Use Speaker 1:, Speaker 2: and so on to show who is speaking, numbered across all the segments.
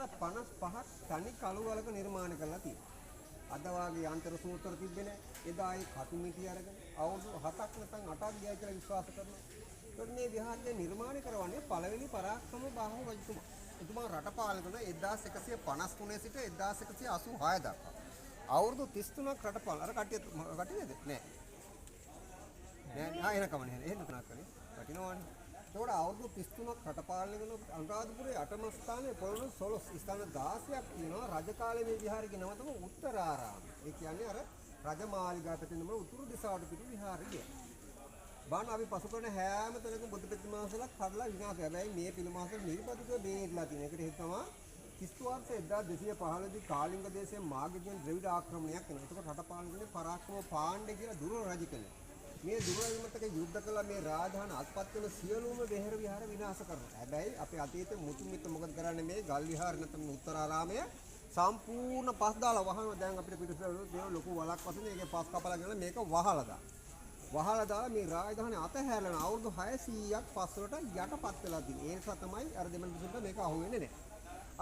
Speaker 1: 55ක් තනි කළු වලක නිර්මාණය කරලා තියෙනවා. අද වාගේ යන්ත්‍ර සූත්‍ර තිබ්බේ නැහැ. එදා ඒ කටු මිටි අරගෙන අවුරුදු 7ක් නැත්නම් 8ක් ගියා කියලා විශ්වාස කරනවා. ඒත් මේ විහාරය නිර්මාණය කරවන්නේ පළවෙනි පරාක්‍රම බාහු රජතුමා. එතුමා රට පාලනය කරන 1153 සිට 1186 දක්වා. අවුරුදු 33ක් රට පාලන. අර කටියද? නෑ. නෑ එනකම නෑ. එහෙම තුනක් කරේ. වටිනවනේ. ඒකට අවුරුදු 33ක් රට පාලනය කරන අනුරාධපුරයේ 8ම ස්ථානයේ පොළොන්නරු 12 ස්ථාන 16ක් තියෙනවා. රජ කාලේ මේ විහාරයේ නම තමයි උත්තරාරාම. ඒ කියන්නේ අර රජමාලිගා පැත්තේ නම උතුරු දිශාවට පිටු විහාරය. බාන අපි පසු කරන හැම තැනකම බුදු ප්‍රතිමාසලක් කඩලා විනාශ. හැබැයි මේ පිළිමාසල නිර්පදිතව බේරලා තියෙන. ඒකට හේතුව තමයි කිස්තු වර්ෂ 1215 දී කාලිංග දේශයේ මාගධයන් ද්‍රවිඩ ආක්‍රමණයක් වෙනවා. ඒකට රට පාලනය කරන්නේ පරාක්‍රම පාණ්ඩේ කියලා දුර රජ කෙනෙක්. මේ දුරවිමතක යුද්ධ කළා මේ රාජධාන අත්පත් වෙන සියලුම වෙහෙර විහාර විනාශ කරනවා. හැබැයි අපේ අතීතයේ මුතුමිත මොකද කරන්නේ මේ ගල් විහාර නැත්නම් උත්තරාරාමය සම්පූර්ණ පස් දාලා වහනවා. දැන් අපිට පිටුපිට තියෙන ලොකු වලක් වශයෙන් ඒකේ පස් කපලා ගෙනලා මේක වහලා දානවා. වහලා දාලා මේ රාජධානිය අතහැරලා අවුරුදු 600ක් පස්සට යටපත් වෙලා තියෙනවා. ඒ නිසා තමයි අර දෙමළ දෙසුන්ට මේක අහුවෙන්නේ නැහැ.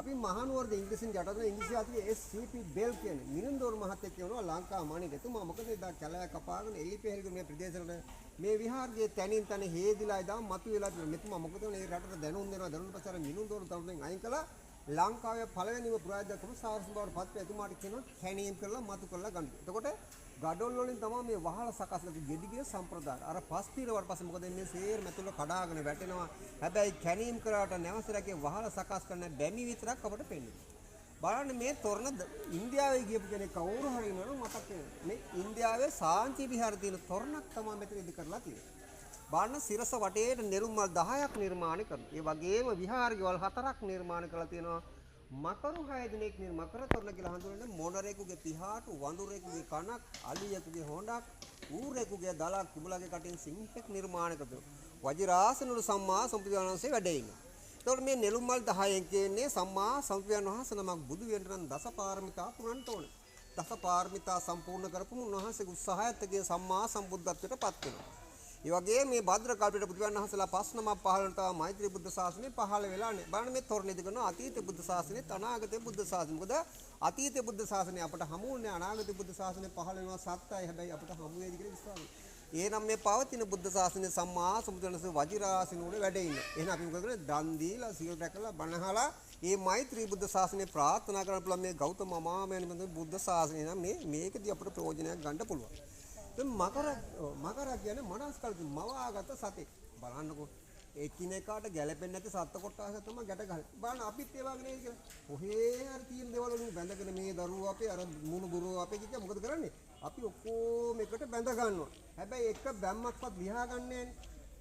Speaker 1: අපි මහනුවරද ඉංග්‍රීසියෙන් යටතන ඉංග්‍රීසි ආතියේ SCP බෙල් කියන්නේ මිනින්දෝර මහත්තයෙක් කියනවා ලංකා මණික. එතුමා මොකද එදා කැලෑ කපාගෙන එලිපෙහෙල්ගේ මේ ප්‍රදේශවල මේ විහාරයේ තනින් තන හේදිලා ඉඳන් මතුවලා තියෙනවා. මෙතුමා මොකද මේ රටට දැනුම් දෙනවා. දැනුම් පස්සේ අර මිනින්දෝර තරුණෙන් අයින් කළා ලංකාවේ පළවෙනිම පුරාජ්‍ය කොමසාරස් බවට පත් වෙ එතුමාට කියනවා කැණීම් කරලා මතු කරලා ගන්න. එතකොට ගඩොල් වලින් තමයි මේ වහල සකස් කරලා ගෙඩිගිය සම්ප්‍රදාය. අර පස් తీරවට පස්සේ මොකද මේ සේර මෙතුල කඩාගෙන වැටෙනවා. හැබැයි කැණීම් කරාට නැවසරකේ වහල සකස් කරන බැමි විතරක් අපට පෙන්නේ. බලන්න මේ තොරණ ඉන්දියාවේ ගියපු කෙනෙක් කවුරු හරි ඉන්නවනම් මතක් වෙනවා. මේ ඉන්දියාවේ සාංචි විහාර තියෙන තොරණක් තමයි මෙතන ඉදි කරලා තියෙන්නේ. බලන්න සිරස වටේට නෙළුම්මල් 10ක් නිර්මාණය කරනවා. ඒ වගේම විහාරයවල් 4ක් නිර්මාණය කරලා තියෙනවා. මකරු 6 දිනක් මකර තොරණ කියලා හඳුන්වන්නේ මොනරේකුගේ පිහාටු, වඳුරේකුගේ කනක්, අලියෙකුගේ හොඬක්, ඌරේකුගේ දලක්, කිඹුලගේ කටින් සිංහෙක් නිර්මාණය කරනවා. වජිරාසනවල සම්මා සම්බුදුරජාණන්සේ වැඩ ඉන්නවා. ඒතකොට මේ නෙළුම්මල් 10න් කියන්නේ සම්මා සම්බුදුන් වහන්සේ නමක් බුදු වෙන්න නම් දසපාරමිතා පුරන්න ඕනේ. දසපාරමිතා සම්පූර්ණ කරපුම උන්වහන්සේගේ උත්සාහයත්ගේ සම්මා සම්බුද්ධත්වයට පත් වෙනවා. ඒ වගේ මේ භද්‍ර කල්පයට බුදුන් වහන්සේලා පස් නමක් පහළ වෙන තව මෛත්‍රී බුද්ධ ශාසනය පහළ වෙලා නැහැ. බලන්න මේ තොරණේදී කරන අතීත බුද්ධ ශාසනය, අනාගත බුද්ධ ශාසනය. මොකද අතීත බුද්ධ ශාසනය අපට හමු වුණේ අනාගත බුද්ධ ශාසනය පහළ වෙනවා සත්‍යයි. හැබැයි අපට හමු වේවි කියලා විශ්වාසයි. එහෙනම් මේ පවතින බුද්ධ ශාසනය සම්මා සම්බුදුන්වහන්සේ වජිරාසන උඩ වැඩ ඉන්නේ. එහෙනම් අපි මොකද කරන්නේ? දන් දීලා සීල් රැකලා බණහලා මේ මෛත්‍රී බුද්ධ ශාසනය ප්‍රාර්ථනා කරන්න පුළුවන් මේ ගෞතම අමාමෑණි බුද්ධ ශාසනය නම් මේකදී අපට ප්‍රයෝජනයක් ගන්න පුළුවන්. මකර කියන්නේ මනස්කල්ප මවාගත සතෙක්. බලන්නකෝ එකිනෙකාට ගැළපෙන්නේ නැති සත්ත්ව කොටස තමයි ගැට ගහන්නේ. බලන්න අපිත් ඒ වගේ නේද කියලා. කොහේ හරි තියෙන දේවල් වලින් බැඳගෙන මේ දරුවෝ අපේ අර මුණු බුරුවෝ අපේ කිය මොකද කරන්නේ? අපි ඔක්කොම එකට බැඳ ගන්නවා. හැබැයි එක බැම්මක්වත් ලියා ගන්නෑ නේ.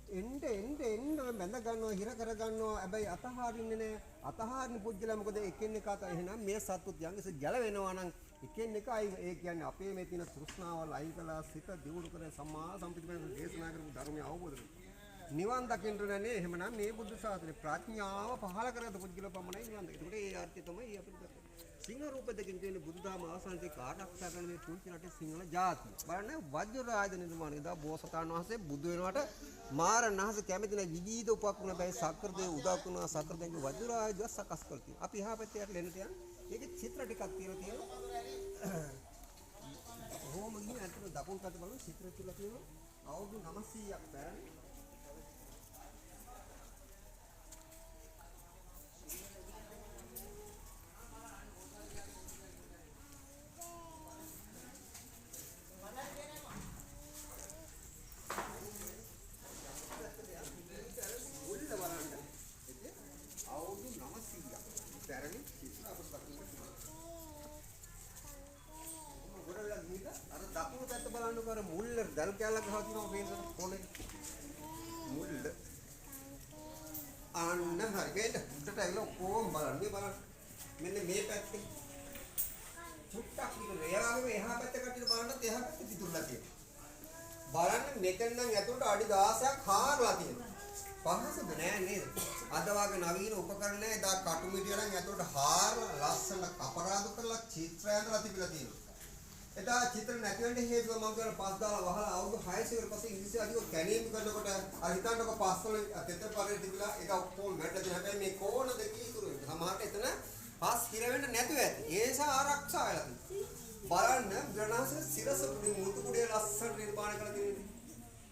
Speaker 1: එන්න බැඳ ගන්නවා, හිර කර ගන්නවා. හැබැයි අතහරින්නේ නැහැ. අතහරින පුජ්‍යලා මොකද එකිනෙක අත එහෙනම් මේ සත්තුත් යංගිස ගැලවෙනවා නම් එකිනෙකයි ඒ කියන්නේ අපේ මේ තියෙන තෘෂ්ණාවල් අයින් කළා සිත දියුණු කර සම්මා සම්පූර්ණ දේශනා කරපු ධර්මය අවබෝධ කරගන්න. නිවන් දකින්න නැනේ එහෙමනම් මේ බුද්ධ ශාසනේ ප්‍රඥාව පහළ කරගත්ත පුජ්‍යල පමණයි නිවන් දකින්න. ඒකට ඒ අර්ථය තමයි අපිට සිංහ රූප දෙකකින් කියන බුදුදහම ආසන්තේ කාටක්ෂා කරන මේ පුංචි රටේ සිංහල ජාතිය. බලන්න වජ්‍රායද නිර්මාණය දා බෝසතාණන් වහන්සේ බුදු වෙනවට මාර නහස කැමති නැ විවිධ උපක්‍රම බයි සක්‍රදේ උදා කරනවා සක්‍රදේගේ වජ්‍රායද සකස් කරතියි. අපි එහා පැත්තේ යට ලෙන්න තියන. ඒකේ චිත්‍ර ටිකක් තියෙනවා. කොහොම ගිහින් අතන දකුණු පැත්ත බලන චිත්‍ර කියලා තියෙනවා. අවුරුදු 900ක් පැරණි අර මුල්ල දල් කැලක් ගහලා තියෙනවා පේනද කොනේ මුල්ල අන්න හරි මේක උඩට ඇවිල්ලා කොහොම බලන්න මෙන්න මේ පැත්තේ චුට්ටක් විතර එහා පැත්ත කටියට බලන්නත් එහා පැත්තේ තිතුල්ලා තියෙනවා බලන්න මෙතන නම් ඇතුළට අඩි 16ක් හාරලා තියෙනවා පහසුද නෑ නේද අද වගේ නවීන උපකරණ නෑ එදා කටු මිටිය නම් ඇතුළට හාරලා ලස්සන කපරාදු කරලා චිත්‍ර ඇඳලා තිබිලා තියෙනවා එදා චිත්‍ර නැති වෙන්න හේතුව මම කියන පස් දාලා වහලා අවුරුදු 600 කට පස්සේ ඉංග්‍රීසි අධික කැණීම් කරනකොට අර හිතන්නකො පස්වල තෙත පරේ තිබිලා ඒක ඔක්කොම වැටලා තියෙන හැබැයි මේ කෝණ දෙකේ ඉතුරු වෙනවා සමහරට එතන පස් හිරවෙන්න නැතුව ඇති. ඒ නිසා ආරක්ෂා වෙලා තියෙනවා. බලන්න ග්‍රහණාසේ සිරස මුතු කුඩේ ලස්සන නිර්මාණය කරලා තියෙනවා.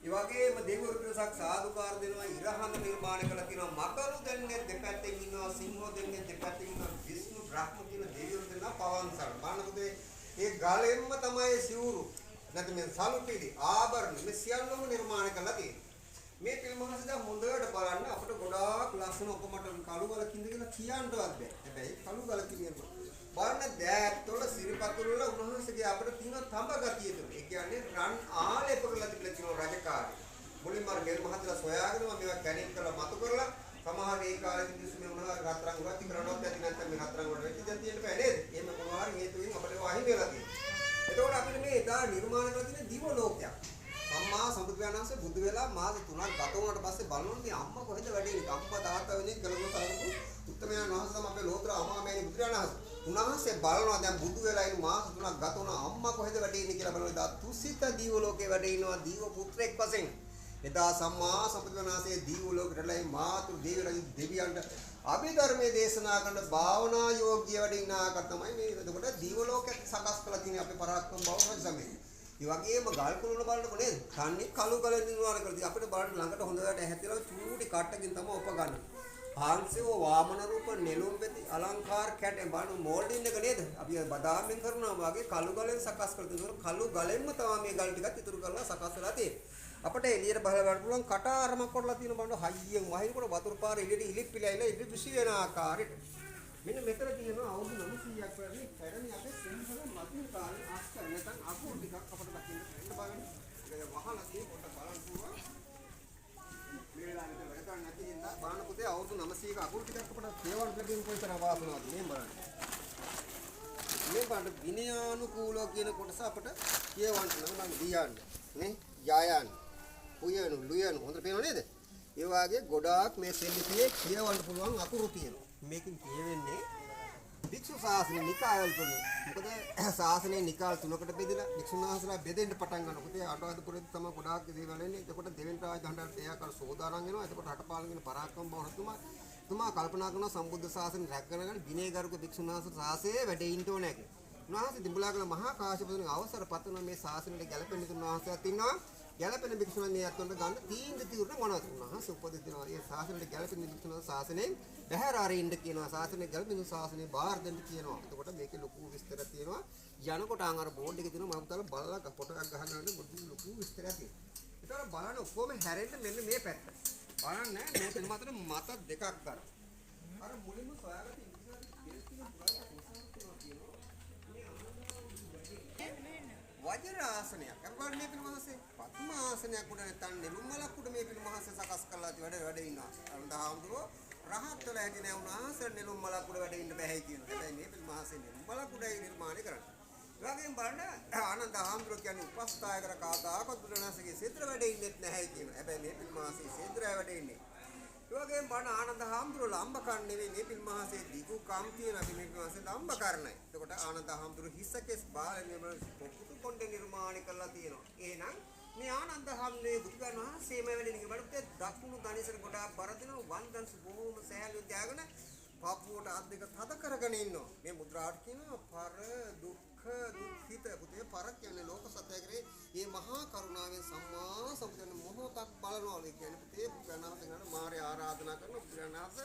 Speaker 1: ඒ වගේම දෙවිවරු පිටසක් සාදුකාර දෙනවා ඉරහඳ නිර්මාණය කරලා තියෙනවා. මකරු දෙන්නේ දෙපැත්තෙන් ඉන්නවා, සිංහෝ දෙන්නේ දෙපැත්තෙන් ඉන්නවා. විෂ්ණු බ්‍රහ්ම කියන දෙවිවරු දෙන්නා පවන්සල්. බලන්නකෝ ඒ ගලෙන්ම තමයි සිවුරු නැත්නම් මේ සලුපිලි ආභරණ මේ සියල්ලම නිර්මාණය කරලා තියෙන්නේ. මේ පිළිමහස දැන් හොඳට බලන්න අපිට ගොඩාක් ලස්සන ඔකමට කළු ගල කිඳ කියලා කියන්නවත් බෑ. හැබැයි කළු ගල කියනවා. බලන්න දෑත්වල සිරිපතුල් වල උන්වහන්සේගේ අපිට තියෙන තඹ ගතිය තුන. ඒ කියන්නේ රන් ආලේප කරලා තිබිලා තියෙන රජකාරී. මුලින්ම ගෙල් මහත්තයා සොයාගෙන මේවා කැණික් කරලා මතු කරලා සමහර ඒ කාලෙදී මේ උන්වහන්සේ රත්තරන් ගොඩක් කරනවත් ඇති නැත්නම් මේ රත්තරන් ගොඩ වෙච්ච දේ තියෙන්න බෑ නේද? එහෙම මොනවා හරි හේතුවෙන් අපිට වහින් වෙලා තියෙනවා. එතකොට අපිට මේ එදා නිර්මාණය කරලා තියෙන දිව ලෝකයක්. අම්මා සම්බුදුරජාණන්සේ බුදු වෙලා මාස 3ක් ගත වුණාට පස්සේ බලනවා මේ අම්මා කොහෙද වැඩේ ඉන්නේ? අම්මා තාත්තා වෙන්නේ කරගොන තරමු උත්තමයන් වහන්සේ තමයි අපේ ලෝතර අමාමෑණි බුදුරජාණන්සේ. උන්වහන්සේ බලනවා දැන් බුදු වෙලා ඉන්න මාස 3ක් ගත වුණා අම්මා කොහෙද වැඩේ ඉන්නේ කියලා බලනවා. එදා තුසිත දීව ලෝකේ වැඩේ ඉන්නවා දීව පුත්‍රෙක් වශයෙන්. එදා සම්මා සම්බුදුරජාණන්සේ දීව ලෝකෙටලා මාතු දෙවියන්ට අභිධර්මයේ දේශනා කරන භාවනා යෝග්‍ය වැඩ ඉන්න ආකාර තමයි මේ. එතකොට දීව ලෝකයක් සකස් කරලා තියෙන අපේ පරාක්‍රම බව රජසමේ. ඒ වගේම ගල් කුළුණ බලනකොට නේද? කන්නේ කළු ගල නිර්මාණය කරලා අපිට බලන්න ළඟට හොඳට ඇහැතිලා චූටි කට්ටකින් තමයි උපගන්නේ. හාන්සිව වාමන රූප නෙළුම් පෙති අලංකාර කැටේ බලන මෝල්ඩින් එක නේද? අපි බදාමින් කරනවා වගේ කළු ගලෙන් සකස් කරලා තියෙනවා. කළු ගලෙන්ම තමයි මේ ගල් ටිකත් ඉතුරු කරලා සකස් වෙලා තියෙන්නේ. අපිට එළියට බහලා බලන්න පුළුවන් කට ආරමක් කරලා තියෙන බලන්න හයියෙන් වහිනකොට වතුර පාර එළියට ඉලිප්පිලා ඉලි විසි වෙන ආකාරයට. මෙන්න මෙතන තියෙනවා අවුරුදු 900ක් වගේ පැරණි අපේ සිංහල මතින් කාලේ අක්ෂර නැත්නම් අකුරු ටිකක් අපිට දකින්න බලන්න. ඒක වහලා තියෙන කොට බලන්න පුළුවන්. මේ වෙලාවට වැඩ කරන්න නැති හින්දා බලන්න පුතේ අවුරුදු 900ක අකුරු ටිකක් අපිට තේවල් ලැබෙන කොයිතරම් වාසනාවක්ද මේ බලන්න. මේ බලන්න විනයානුකූලව කියන කොටස අපිට කියවන්න නම් දියන්නේ නේ යායන් උයන ලුයන හොඳට පේනව නේද? ඒ වාගේ ගොඩාක් මේ සෙල්ලිපියේ කියවන්න පුළුවන් අකුරු තියෙනවා. මේකෙන් කියවෙන්නේ භික්ෂු ශාසන නිකායවල තුන. මොකද ශාසනයේ නිකාය තුනකට බෙදලා භික්ෂුන් වහන්සේලා බෙදෙන්න පටන් ගන්නකොට අටවැදපුරේදී තමයි ගොඩාක් දේවල් එන්නේ. එතකොට දෙවෙනි රාජ දණ්ඩාට එයා කර සෝදානම් වෙනවා. එතකොට රටපාලන පරාක්‍රම බවතුමා කල්පනා කරනවා සම්බුද්ධ ශාසනය රැක ගන්න විනයගරුක භික්ෂුන් වහන්සේ ශාසනයේ වැඩ ඉන්න ඕනේ කියලා. උන්වහන්සේ දිඹුලාගල මහා කාශ්‍යපතුන් අවසර පතන මේ ශාසනයට ගැලපෙන තුන් වහන්සේත් ඉන්නවා. ගැලපෙන භික්ෂුන් මේ අතොන්ට ගන්න තීන්දුව මොනවද? උන්වහන්සේ උපදෙස් දෙනවා. මේ ශාසනයට ගැලපෙන භික්ෂුන් ශාසනයෙන් බහැර ආරින්න කියනවා. ශාසනයට ගැලපෙන ශාසනය බාහිර දෙන්න කියනවා. එතකොට මේකේ ලොකු විස්තර තියෙනවා. යනකොට අර බෝඩ් එකේ තියෙනවා මම තල බලලා ෆොටෝ එකක් ගහනකොට ලොකු විස්තරයක් තියෙනවා. ඒතර බලන්න ඔක්කොම හැරෙන්න මෙන්න මේ පැත්ත. බලන්න මේ පිළිමතට මත දෙකක් ගන්න. අර මුලින්ම සොයාගත්ත වජිර ආසනයක්. අපිට මේ පිළිමහසේ පద్ම ආසනයක් උඩ නැත්නම් නෙළුම්මලක් උඩ මේ පිළිමහසේ සකස් කරලා වැඩ ඉන්නවා. අරඳහාමුදුරෝ රහත් වෙලා ඇති නෑ උන්වහන්සේ නෙළුම්මලක් උඩ වැඩ ඉන්න බෑයි කියනවා. හැබැයි මේ පිළිමහසේ නෙළුම්මලක් උඩයි නිර්මාණය කරන්නේ. ඒ වගේම බලන්න ආනන්දහාමුදුරෝ කියන්නේ උපස්ථායකර කාදාකත් බුදුරණාහිගේ සේත්‍ර වැඩ ඉන්නෙත් නැහැ කියනවා. හැබැයි මේ පිළිමහසේ සේත්‍රය වැඩ ඉන්නේ. ඒ වගේම බලන්න ආනන්දහාමුදුරෝ ලම්බකන් නෙවෙයි මේ පිළිමහසේ දිගු කම් තියෙන අපි මේ පිළිමහසේ ලම්බකරණයි. එතකොට ආනන්දහාමුදුරෝ හිසකෙස් බාලනේ පොකුතු කොණ්ඩේ නිර්මාණය කරලා තියෙනවා. එහෙනම් මේ ආනන්දහාමුදුරේ බුදුන් වහන්සේම වෙන්නේ බලපෑත් දකුණු දණිසර ගොඩාක් බර දෙනවා වන්දන්ස බොහොම සෑහළු ත්‍යාගන පපුවට අත් දෙක තද කරගෙන ඉන්නවා. මේ මුද්‍රාට කියනවා පර දුක්ඛ දුක්ඛිත පුතේ පර කියන්නේ ලෝක සත්‍යයේ මේ මහා කරුණාවෙන් සම්මා සම්බුදුන් මොහොතක් බලනවාලු කියන්නේ පුතේ ගණනාතන මාර්ය ආරාධනා කරන පුදුරනාස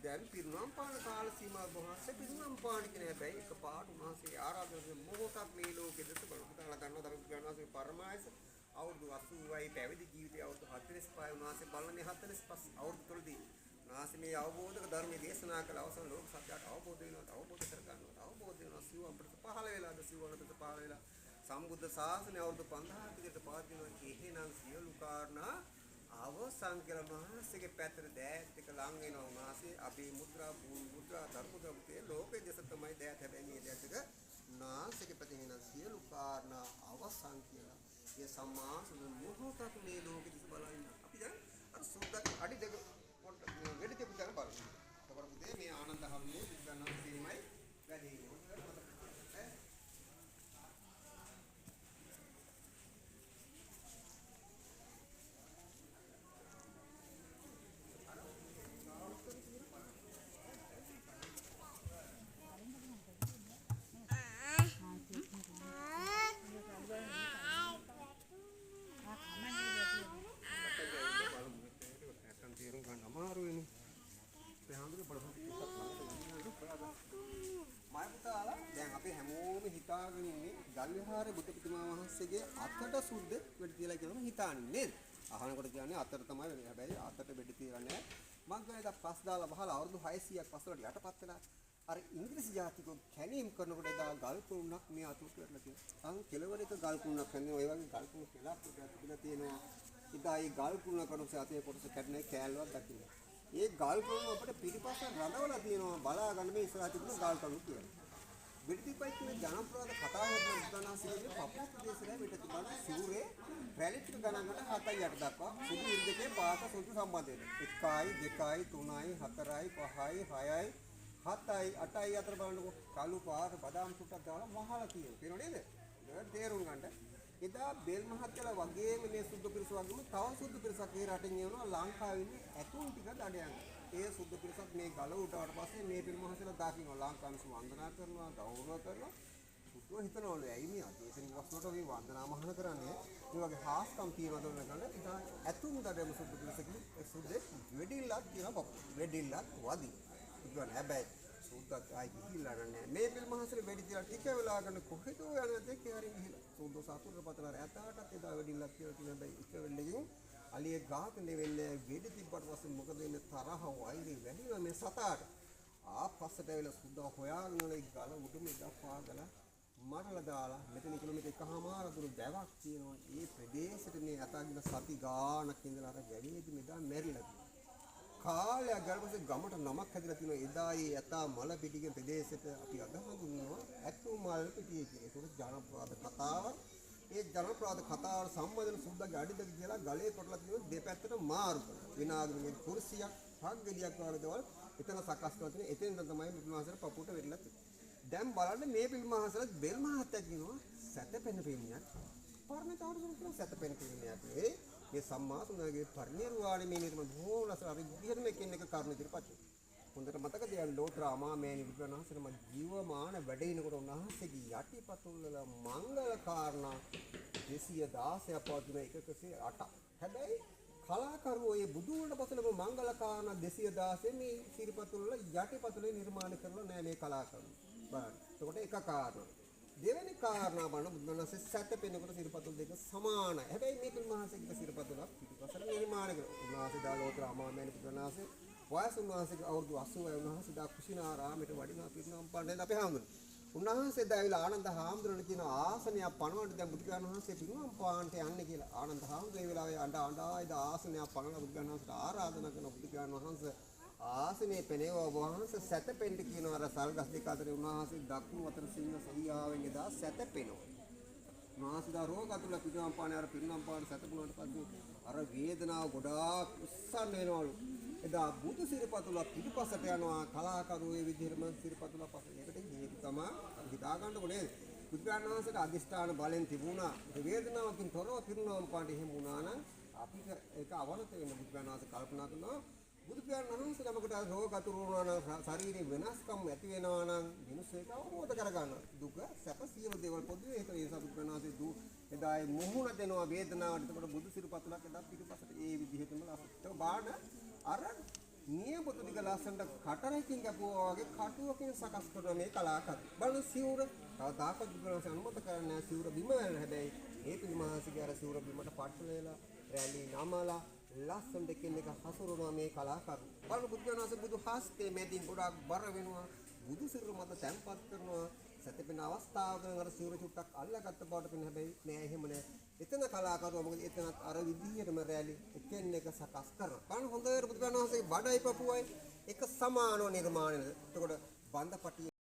Speaker 1: දැන් පිරුණම් පාන කාල සීමා බොහොසේ පිරුණම් පාන කියන හැබැයි එකපාරට උන්වහන්සේ ආරාධනා මොහොතක් මේ ලෝකෙ දෙස බලපුතාලා ගන්නවා තමයි පුදුරනාසේ පරමායස අවුරුදු 80යි පැවිදි ජීවිතය අවුරුදු 45 උන්වහන්සේ බලන්නේ 45 අවුරුදු තුලදී උන්වහන්සේ මේ අවබෝධක ධර්මයේ දේශනා කළ අවසන් ලෝක සත්‍යයට අවබෝධ වෙනවා අවබෝධ කර ගන්නවා අවබෝධ වෙනවා සිව් අපිට පහළ වෙලාද සිව් අපිට පහළ වෙලා සම්බුද්ධ ශාසනය අවුරුදු 5000 කට පවතිනවා. එහෙනම් සියලු කාරණා අවසන් කියලා මහසගේ පැත්තට දෑත් එක ලං වෙනවා. උන්වහන්සේ අපේ මුද්‍රා භූමි මුද්‍රා ධර්ම ගමතේ ලෝකයේ දෙස තමයි දෑත් හැබැයි මේ දෑත් එක නාසගේ පැත්තේ වෙන සියලු කාරණා අවසන් කියලා. ඒ සම්මා මොහොතක් මේ ලෝකෙ දිහා බලන්න. අපි දැන් අර සුද්දක් අඩි දෙක වෙඩි දෙක ගන්න බලමු. එතකොට පුතේ මේ ආනන්ද හැමෝම විද්‍යානන් සීමයි වැඩි හිතාගෙන ඉන්නේ ගල් විහාරේ බුදු ප්‍රතිමා වහන්සේගේ අතට සුද්ධ වෙඩි තියලා කියලා හිතාන්නේ නේද? අහනකොට කියන්නේ අතට තමයි වෙන්නේ. හැබැයි අතට වෙඩි තියලා නැහැ. මං කියනවා පස් දාලා බහලා අවුරුදු 600ක් පස්සට යටපත් වෙලා අර ඉංග්‍රීසි ජාතිකෝ කැණීම් කරනකොට එදා ගල් කුණක් මේ අතුට කරලා තියෙනවා. අන් කෙලවරක ගල් කුණක් කියන්නේ ඔය වගේ ගල් කුණ කියලා තිබිලා තියෙනවා. ඉතින් ඒ ගල් කුණ කරොත් අතේ කොටස කැඩෙන්නේ කෑල්ලවත් දකින්න. ඒ ගල් කුණ අපිට පිටිපස්ස රඳවලා තියෙනවා බලා ගන්න මේ ඉස්සරහ තිබුණ ගල් කණු කියලා. විඩිතිපයි කියන ජනප්‍රවාද කතා වෙන උදාහරණයක් පපුව ප්‍රදේශයේ පිට තිබුණ සිවුරේ රැලිටි ගණන්කට 7යි 8 දක්වා සුදු ඉර්ධකේ පාත සුදු සම්බන්ධ වෙනවා. 1යි 2යි 3යි 4යි 5යි 6යි 7යි 8යි අතර බලනකොට කළු පාට බදාම් සුට්ටක් දාලා වහලා තියෙනවා. පේනව නේද? ඒක තේරුම් ගන්න. එදා බෙල් මහත්තයලා වගේම මේ සුද්ධ පිරිස වගේම තව සුද්ධ පිරිසක් මේ රටින් එනවා ලංකාවේ ඉන්නේ ඇතුන් ටික දඩයන්. ඒ සුද්ධ පිරිසක් මේ ගල උඩට පස්සේ මේ පිළ මහත්තයලා දාකිනවා ලංකාවේ වන්දනා කරනවා ගෞරව කරනවා. සුද්ධව හිතනවලු ඇයි මේ අදේශික වස්තුවට මේ වන්දනා මහාන කරන්නේ? මේ වගේ හාස්කම් තියනවද නැගල ඉතින් ඇතුන් දඩයම සුද්ධ පිරිසකින් සුද්ධෙක් වෙඩිල්ලක් කියන බක් වෙඩිල්ලක් වදී. ඉතින් හැබැයි සුද්දත් ආයි ගිහිල්ලා නැහැ. මේ පිළ මහසරේ වැඩි තියලා ටික වෙලා ගන්න කොහෙද යන දෙක හරින් ගිහිල්ලා. සුද්ද සතුටට පතලා රැතාටත් එදා වැඩිල්ලක් කියලා තියෙන හැබැයි එක වෙල්ලකින් අලියේ ගාතනේ වෙන්නේ වෙඩි තිබ්බට පස්සේ මොකද වෙන්නේ තරහ වෛරය වැඩි මේ සතාට. ආපස්සට වෙලා සුද්ද හොයාගෙන ඒ ගල උඩම ඉඳලා පාගලා මරලා දාලා මෙතන කිලෝමීටර් 1.5 දුර දැවක් තියෙනවා. ඒ ප්‍රදේශෙට මේ අතගින සති ගානක් ඉඳලා අර වැවේදී මෙදා මැරිලා තියෙනවා. කාලයක් ගානපස්සේ ගමට නමක් හැදිලා තියෙනවා. එදා ඒ යතා මල පිටිගේ ප්‍රදේශෙට අපි අද හඳුන්වනවා ඇතු මල් පිටිය කියලා. ඒක ජනප්‍රවාද කතාවක්. ඒ ජනප්‍රවාද කතාවට සම්බන්ධන සුද්දාගේ අඩිදක කියලා ගලේ කොටලා තියෙන දෙපැත්තට මාරු කරනවා. විනාඩියකින් කුර්සියක් හක් ගෙඩියක් වගේ දේවල් එතන සකස් කරලා තියෙන. එතෙන් තමයි පිළිමහසර පපුවට වෙරිලා තියෙන්නේ. දැන් බලන්න මේ පිළිමහසර බෙල් මහත්තයා කියනවා සැතපෙන පිළිමියක්. පරණතාවුරු කියන සැතපෙන පිළිමියක්. මේ සම්මා සුන්දරගේ පරිණිරවාණය මේ නිර්ම බොහෝලස අර විදිහටම එකිනෙක කරුණු ඉදිරිපත්. හොඳට මතක තියාගන්න ලෝතර අමාමෑණි විද්‍යානාසරම ජීවමාන වැඩිනකොට උන්වහන්සේගේ යටිපතුල් වල මංගල කාරණා 216ක් පවතින 108. හැබැයි කලාකරුවෝ මේ බුදු වුණ පසලම මංගල කාරණා 216 මේ සිරිපතුල් වල යටිපතුලේ නිර්මාණය කරලා නෑ මේ කලාකරුවෝ. බලන්න. එතකොට එක කාරණා. දෙවෙනි කාරණා බලන බුදුන්වහන්සේ සැතපෙනකොට සිරිපතුල් දෙක සමානයි. හැබැයි මේ පිළිමහසෙක සිරිපතුලක් පිටිපස්සට නිර්මාණය කරනවා. උන්වහන්සේ දා ලෝතර අමාමෑණි බුදුන්වහන්සේ වයස උන්වහන්සේගේ අවුරුදු 80යි. උන්වහන්සේ දා කුසිනාරාමයට වඩිනවා පිරිනමන පාණ්ඩෙන් අපි හාමුදුරුවෝ. උන්වහන්සේ දැවිලා ආනන්ද හාමුදුරනේ කියන ආසනය පනවන්න දැන් බුදුගාන වහන්සේ පිරිනමන පාණ්ඩට යන්නේ කියලා. ආනන්ද හාමුදුරේ වෙලාවේ අඬ ආසනය පනවලා බුදුගාන වහන්සේට ආරාධනා කරන බුදුගාන වහන්සේ ආසනේ පෙනේව වහන්සේ සැතපෙන්න කියන අර සල්ගස් දෙක අතරේ උන්වහන්සේ දකුණු අතර සිංහ සවියාවෙන් එදා සැතපෙනවා. උන්වහන්සේ දා රෝග අතුල පිරිනම් පානේ අර පිරිනම් පාන සැතපුණාට පස්සේ අර වේදනාව ගොඩාක් උස්සන්න වෙනවලු. එදා බුදු සිරිපතුල පිටිපස්සට යනවා කලාකරුවෝ ඒ විදිහටම සිරිපතුල පස්සේ. ඒකට හේතු තමයි හිතා ගන්නකො නේද? බුදුන් වහන්සේට අදිෂ්ඨාන බලෙන් තිබුණා. ඒ වේදනාවකින් තොරව පිරිනම් පානේ එහෙම වුණා නම් අපිට ඒක අවනත වෙන බුදුන් වහන්සේ කල්පනා කරනවා බුදු පියාණන් වහන්සේ ළමකට රෝග අතුරු වුණා නම් ශරීරේ වෙනස්කම් ඇති වෙනවා නම් මිනිස්සු ඒක අවබෝධ කරගන්න. දුක සැප සියලු දේවල් පොදුවේ ඒක ඒ සබුද්දනාසේ දු එදායි මුහුණ දෙනවා වේදනාවට. එතකොට බුදු සිරිපතුලක් එදා පිටිපස්සට ඒ විදිහටම ලස්සට බාන අර නියපොතු ටික ලස්සනට කටරකින් කැපුවා වගේ කටුවකින් සකස් කරන මේ කලාකරුවෝ. බලන්න සිවුර කවදාකවත් බුදුරජාණන් අනුමත කරන්නේ නැහැ සිවුර බිම වෙන. හැබැයි ඒ පිළිමහාසිගේ අර සිවුර බිමට පට්ට වෙලා රැලි නමලා ලස්සන දෙකෙන් එක හසුරුවනවා මේ කලාකරුවෝ. බලන්න බුදුරජාණන් බුදු හස්තේ මැදින් ගොඩාක් බර වෙනවා. බුදු සිරුර මත තැන්පත් කරනවා. සැතපෙන අවස්ථාවක අර සිවුර චුට්ටක් අල්ලගත්ත බවට පෙනෙන හැබැයි නෑ එහෙම නෑ. එතන කලාකරුවා මොකද එතනත් අර විදිහටම රැලි එකින් එක සකස් කරනවා. බලන්න හොඳට බුදුරජාණන් වහන්සේගේ බඩයි පපුවයි එක සමානව නිර්මාණය. එතකොට බන්දපටි